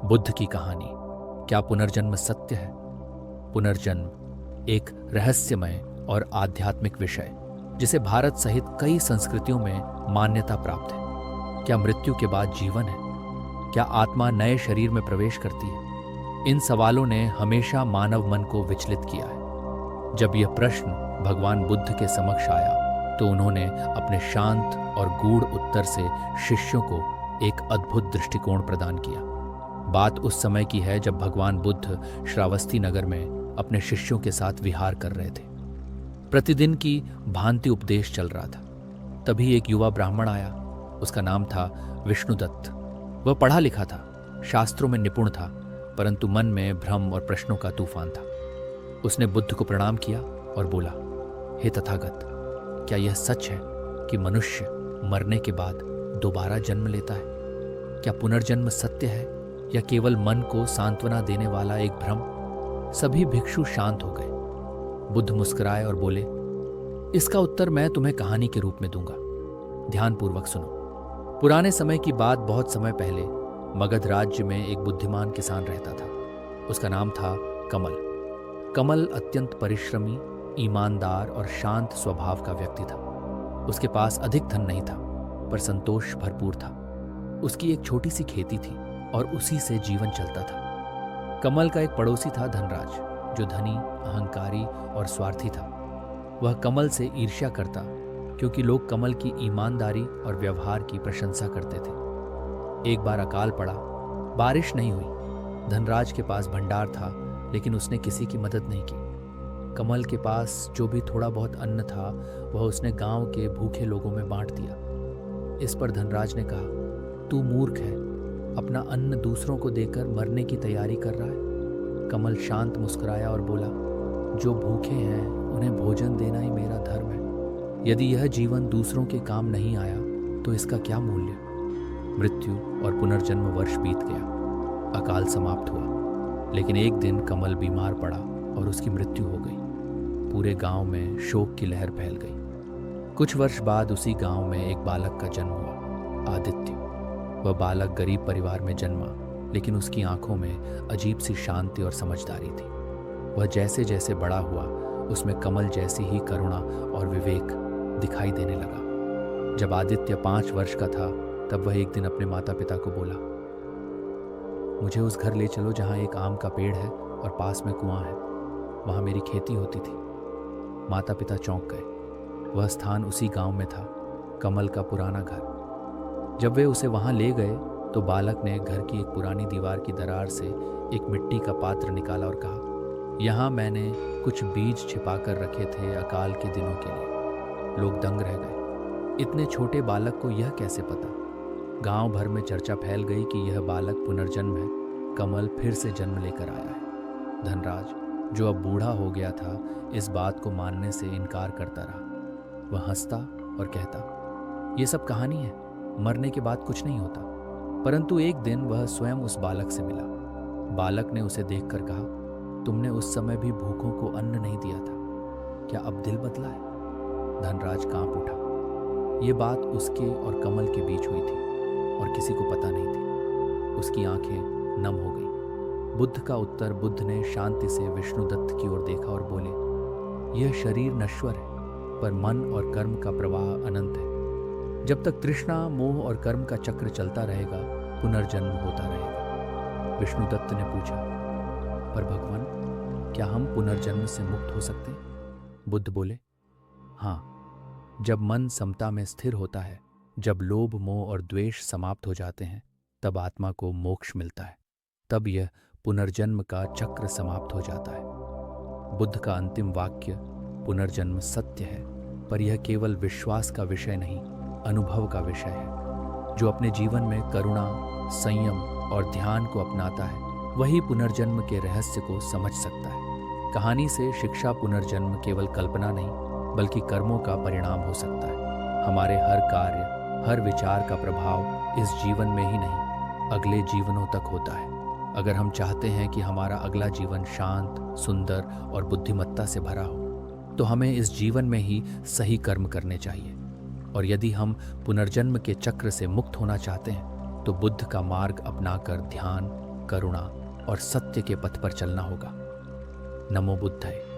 बुद्ध की कहानी। क्या पुनर्जन्म सत्य है? पुनर्जन्म एक रहस्यमय और आध्यात्मिक विषय जिसे भारत सहित कई संस्कृतियों में मान्यता प्राप्त है। क्या मृत्यु के बाद जीवन है? क्या आत्मा नए शरीर में प्रवेश करती है? इन सवालों ने हमेशा मानव मन को विचलित किया है। जब यह प्रश्न भगवान बुद्ध के समक्ष आया तो उन्होंने अपने शांत और गूढ़ उत्तर से शिष्यों को एक अद्भुत दृष्टिकोण प्रदान किया। बात उस समय की है जब भगवान बुद्ध श्रावस्ती नगर में अपने शिष्यों के साथ विहार कर रहे थे। प्रतिदिन की भांति उपदेश चल रहा था। तभी एक युवा ब्राह्मण आया। उसका नाम था विष्णुदत्त। वह पढ़ा लिखा था, शास्त्रों में निपुण था, परंतु मन में भ्रम और प्रश्नों का तूफान था। उसने बुद्ध को प्रणाम किया और बोला, हे तथागत, क्या यह सच है कि मनुष्य मरने के बाद दोबारा जन्म लेता है? क्या पुनर्जन्म सत्य है या केवल मन को सांत्वना देने वाला एक भ्रम? सभी भिक्षु शांत हो गए। बुद्ध मुस्कुराए और बोले, इसका उत्तर मैं तुम्हें कहानी के रूप में दूंगा। ध्यानपूर्वक सुनो। पुराने समय की बात, बहुत समय पहले मगध राज्य में एक बुद्धिमान किसान रहता था। उसका नाम था कमल। कमल अत्यंत परिश्रमी, ईमानदार और शांत स्वभाव का व्यक्ति था। उसके पास अधिक धन नहीं था, पर संतोष भरपूर था। उसकी एक छोटी सी खेती थी और उसी से जीवन चलता था। कमल का एक पड़ोसी था धनराज, जो धनी, अहंकारी और स्वार्थी था। वह कमल से ईर्ष्या करता क्योंकि लोग कमल की ईमानदारी और व्यवहार की प्रशंसा करते थे। एक बार अकाल पड़ा, बारिश नहीं हुई। धनराज के पास भंडार था, लेकिन उसने किसी की मदद नहीं की। कमल के पास जो भी थोड़ा बहुत अन्न था वह उसने गांव के भूखे लोगों में बांट दिया। इस पर धनराज ने कहा, तू मूर्ख है, अपना अन्न दूसरों को देकर मरने की तैयारी कर रहा है। कमल शांत मुस्कुराया और बोला, जो भूखे हैं उन्हें भोजन देना ही मेरा धर्म है। यदि यह जीवन दूसरों के काम नहीं आया तो इसका क्या मूल्य? मृत्यु और पुनर्जन्म वर्ष बीत गया। अकाल समाप्त हुआ, लेकिन एक दिन कमल बीमार पड़ा और उसकी मृत्यु हो गई। पूरे गांव में शोक की लहर फैल गई। कुछ वर्ष बाद उसी गांव में एक बालक का जन्म हुआ, आदित्य। वह बालक गरीब परिवार में जन्मा, लेकिन उसकी आंखों में अजीब सी शांति और समझदारी थी। वह जैसे जैसे बड़ा हुआ, उसमें कमल जैसी ही करुणा और विवेक दिखाई देने लगा। जब आदित्य 5 वर्ष का था, तब वह एक दिन अपने माता पिता को बोला, मुझे उस घर ले चलो जहाँ एक आम का पेड़ है और पास में कुआं है। वहाँ मेरी खेती होती थी। माता पिता चौंक गए। वह स्थान उसी गांव में था, कमल का पुराना घर। जब वे उसे वहां ले गए तो बालक ने घर की एक पुरानी दीवार की दरार से एक मिट्टी का पात्र निकाला और कहा, यहाँ मैंने कुछ बीज छिपा कर रखे थे अकाल के दिनों के लिए। लोग दंग रह गए। इतने छोटे बालक को यह कैसे पता? गांव भर में चर्चा फैल गई कि यह बालक पुनर्जन्म है। कमल फिर से जन्म लेकर आया है। धनराज, जो अब बूढ़ा हो गया था, इस बात को मानने से इनकार करता रहा। वह हंसता और कहता, ये सब कहानी है, मरने के बाद कुछ नहीं होता। परंतु एक दिन वह स्वयं उस बालक से मिला। बालक ने उसे देखकर कहा, तुमने उस समय भी भूखों को अन्न नहीं दिया था, क्या अब दिल बदला है? धनराज कांप उठा। ये बात उसके और कमल के बीच हुई थी और किसी को पता नहीं थी। उसकी आंखें नम हो गई। बुद्ध का उत्तर। बुद्ध ने शांति से विष्णुदत्त की ओर देखा और बोले, यह शरीर नश्वर है, पर मन और कर्म का प्रवाह अनंत है। जब तक तृष्णा, मोह और कर्म का चक्र चलता रहेगा, पुनर्जन्म होता रहेगा। विष्णुदत्त ने पूछा, पर भगवान, क्या हम पुनर्जन्म से मुक्त हो सकते हैं? बुद्ध बोले, हाँ, जब मन समता में स्थिर होता है, जब लोभ, मोह और द्वेष समाप्त हो जाते हैं, तब आत्मा को मोक्ष मिलता है। तब यह पुनर्जन्म का चक्र समाप्त हो जाता है। बुद्ध का अंतिम वाक्य, पुनर्जन्म सत्य है, पर यह केवल विश्वास का विषय नहीं, अनुभव का विषय है। जो अपने जीवन में करुणा, संयम और ध्यान को अपनाता है, वही पुनर्जन्म के रहस्य को समझ सकता है। कहानी से शिक्षा, पुनर्जन्म केवल कल्पना नहीं, बल्कि कर्मों का परिणाम हो सकता है। हमारे हर कार्य, हर विचार का प्रभाव इस जीवन में ही नहीं, अगले जीवनों तक होता है। अगर हम चाहते हैं कि हमारा अगला जीवन शांत, सुंदर और बुद्धिमत्ता से भरा हो, तो हमें इस जीवन में ही सही कर्म करने चाहिए। और यदि हम पुनर्जन्म के चक्र से मुक्त होना चाहते हैं, तो बुद्ध का मार्ग अपनाकर ध्यान, करुणा और सत्य के पथ पर चलना होगा। नमो बुद्धाय।